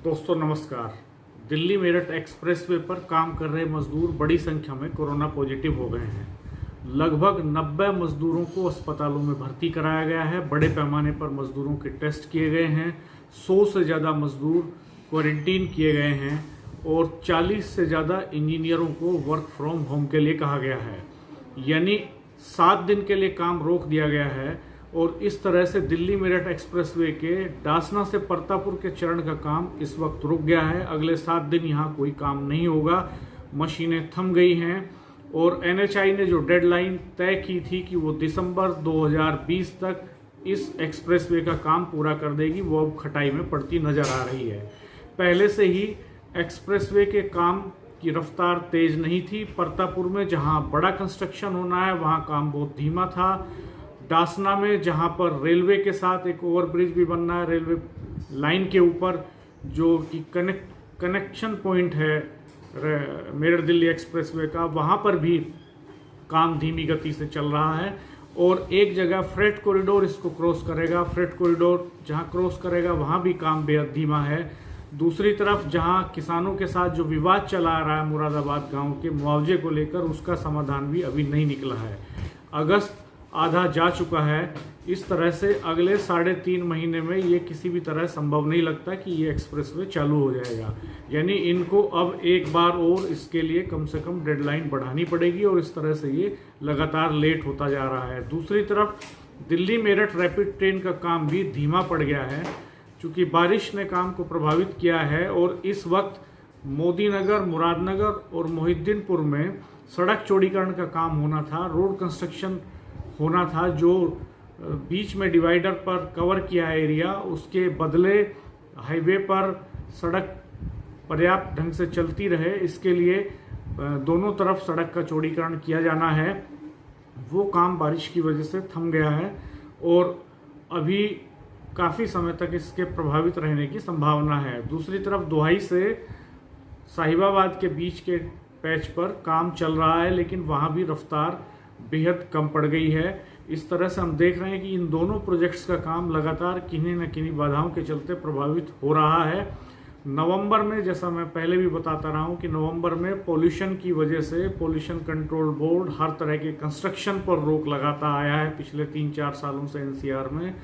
दोस्तों नमस्कार। दिल्ली मेरठ एक्सप्रेसवे पर काम कर रहे मजदूर बड़ी संख्या में कोरोना पॉजिटिव हो गए हैं। लगभग 90 मजदूरों को अस्पतालों में भर्ती कराया गया है। बड़े पैमाने पर मजदूरों के टेस्ट किए गए हैं। 100 से ज़्यादा मजदूर क्वारंटीन किए गए हैं और 40 से ज़्यादा इंजीनियरों को वर्क फ्रॉम होम के लिए कहा गया है, यानी 7 दिन के लिए काम रोक दिया गया है। और इस तरह से दिल्ली मेरठ एक्सप्रेसवे के डासना से परतापुर के चरण का काम इस वक्त रुक गया है। अगले 7 दिन यहाँ कोई काम नहीं होगा। मशीनें थम गई हैं और एनएचआई ने जो डेडलाइन तय की थी कि वो दिसंबर 2020 तक इस एक्सप्रेसवे का काम पूरा कर देगी, वो अब खटाई में पड़ती नजर आ रही है। पहले से ही एक्सप्रेसवे के काम की रफ्तार तेज नहीं थी। परतापुर में जहां बड़ा कंस्ट्रक्शन होना है वहां काम बहुत धीमा था। डासना में जहां पर रेलवे के साथ एक ओवरब्रिज भी बनना है, रेलवे लाइन के ऊपर जो कि कनेक्शन पॉइंट है मेरठ दिल्ली एक्सप्रेसवे का, वहां पर भी काम धीमी गति से चल रहा है। और एक जगह फ्रेट कॉरिडोर इसको क्रॉस करेगा, फ्रेट कॉरिडोर जहां क्रॉस करेगा वहां भी काम बेहद धीमा है। दूसरी तरफ जहां किसानों के साथ जो विवाद चला आ रहा है मुरादाबाद गांव के मुआवजे को लेकर, उसका समाधान भी अभी नहीं निकला है। अगस्त आधा जा चुका है। इस तरह से अगले 3.5 महीने में ये किसी भी तरह संभव नहीं लगता कि ये एक्सप्रेसवे चालू हो जाएगा, यानी इनको अब एक बार और इसके लिए कम से कम डेडलाइन बढ़ानी पड़ेगी और इस तरह से ये लगातार लेट होता जा रहा है। दूसरी तरफ दिल्ली मेरठ रैपिड ट्रेन का काम भी धीमा पड़ गया है, चूँकि बारिश ने काम को प्रभावित किया है। और इस वक्त मोदी नगर, मुरादनगर और मोहिद्दीनपुर में सड़क चौड़ीकरण का काम होना था, रोड कंस्ट्रक्शन होना था। जो बीच में डिवाइडर पर कवर किया एरिया, उसके बदले हाईवे पर सड़क पर्याप्त ढंग से चलती रहे, इसके लिए दोनों तरफ सड़क का चौड़ीकरण किया जाना है। वो काम बारिश की वजह से थम गया है और अभी काफ़ी समय तक इसके प्रभावित रहने की संभावना है। दूसरी तरफ दोहाई से साहिबाबाद के बीच के पैच पर काम चल रहा है, लेकिन वहाँ भी रफ्तार बेहद कम पड़ गई है। इस तरह से हम देख रहे हैं कि इन दोनों प्रोजेक्ट्स का काम लगातार किन्हीं न किन्हीं बाधाओं के चलते प्रभावित हो रहा है। नवंबर में, जैसा मैं पहले भी बताता रहा हूं कि नवंबर में पोल्यूशन की वजह से पोल्यूशन कंट्रोल बोर्ड हर तरह के कंस्ट्रक्शन पर रोक लगाता आया है पिछले 3-4 सालों से एनसीआर में।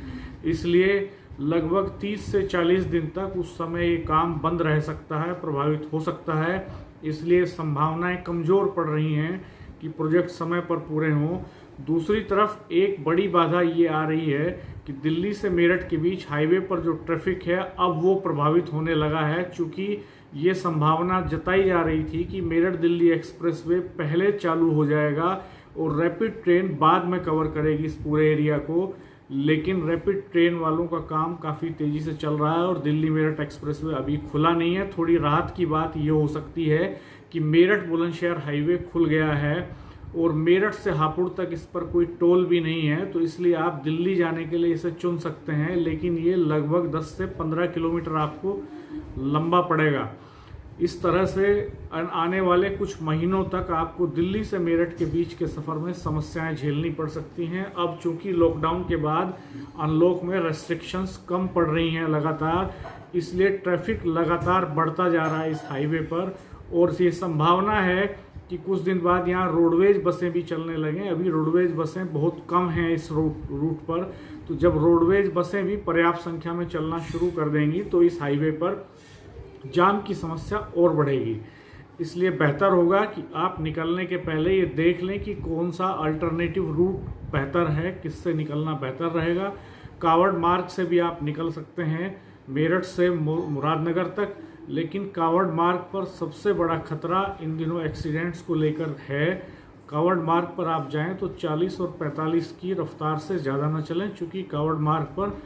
इसलिए लगभग 30 से 40 दिन तक उस समय ये काम बंद रह सकता है, प्रभावित हो सकता है। इसलिए संभावनाएं कमज़ोर पड़ रही हैं कि प्रोजेक्ट समय पर पूरे हों। दूसरी तरफ एक बड़ी बाधा ये आ रही है कि दिल्ली से मेरठ के बीच हाईवे पर जो ट्रैफिक है अब वो प्रभावित होने लगा है, क्योंकि ये संभावना जताई जा रही थी कि मेरठ दिल्ली एक्सप्रेसवे पहले चालू हो जाएगा और रैपिड ट्रेन बाद में कवर करेगी इस पूरे एरिया को। लेकिन रैपिड ट्रेन वालों का काम काफ़ी तेज़ी से चल रहा है और दिल्ली मेरठ एक्सप्रेसवे अभी खुला नहीं है। थोड़ी राहत की बात ये हो सकती है कि मेरठ बुलंदशहर हाईवे खुल गया है और मेरठ से हापुड़ तक इस पर कोई टोल भी नहीं है, तो इसलिए आप दिल्ली जाने के लिए इसे चुन सकते हैं। लेकिन ये लगभग 10 से 15 किलोमीटर आपको लंबा पड़ेगा। इस तरह से आने वाले कुछ महीनों तक आपको दिल्ली से मेरठ के बीच के सफ़र में समस्याएं झेलनी पड़ सकती हैं। अब चूंकि लॉकडाउन के बाद अनलॉक में रेस्ट्रिक्शंस कम पड़ रही हैं लगातार, इसलिए ट्रैफिक लगातार बढ़ता जा रहा है इस हाईवे पर। और ये संभावना है कि कुछ दिन बाद यहाँ रोडवेज बसें भी चलने लगें। अभी रोडवेज बसें बहुत कम हैं इस रूट पर, तो जब रोडवेज बसें भी पर्याप्त संख्या में चलना शुरू कर देंगी तो इस हाईवे पर जाम की समस्या और बढ़ेगी। इसलिए बेहतर होगा कि आप निकलने के पहले ये देख लें कि कौन सा अल्टरनेटिव रूट बेहतर है, किससे निकलना बेहतर रहेगा। कावड़ मार्ग से भी आप निकल सकते हैं मेरठ से मुरादनगर तक, लेकिन कावड़ मार्ग पर सबसे बड़ा खतरा इन दिनों एक्सीडेंट्स को लेकर है। कावड़ मार्ग पर आप जाएं तो 40 और 45 की रफ्तार से ज़्यादा न चलें, क्योंकि कावड़ मार्ग पर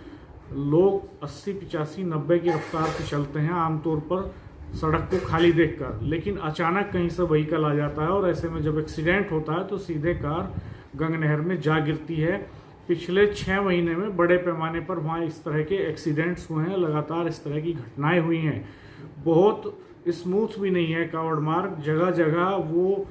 लोग 80, 85, 90 की रफ्तार से चलते हैं आमतौर पर सड़क को खाली देखकर। लेकिन अचानक कहीं से व्हीकल आ जाता है और ऐसे में जब एक्सीडेंट होता है तो सीधे कार गंग नहर में जा गिरती है। पिछले 6 महीने में बड़े पैमाने पर वहाँ इस तरह के एक्सीडेंट्स हुए हैं, लगातार इस तरह की घटनाएं हुई हैं। बहुत स्मूथ भी नहीं है कावड़ मार्ग, जगह जगह वो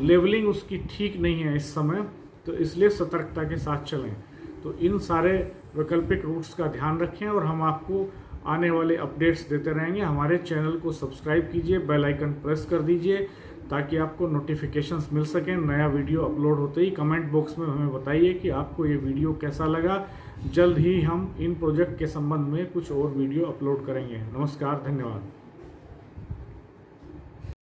लेवलिंग उसकी ठीक नहीं है इस समय, तो इसलिए सतर्कता के साथ चलें। तो इन सारे वैकल्पिक रूट्स का ध्यान रखें और हम आपको आने वाले अपडेट्स देते रहेंगे। हमारे चैनल को सब्सक्राइब कीजिए, बेल आइकन प्रेस कर दीजिए ताकि आपको नोटिफिकेशंस मिल सकें। नया वीडियो अपलोड होते ही कमेंट बॉक्स में हमें बताइए कि आपको ये वीडियो कैसा लगा। जल्द ही हम इन प्रोजेक्ट के संबंध में कुछ और वीडियो अपलोड करेंगे। नमस्कार, धन्यवाद।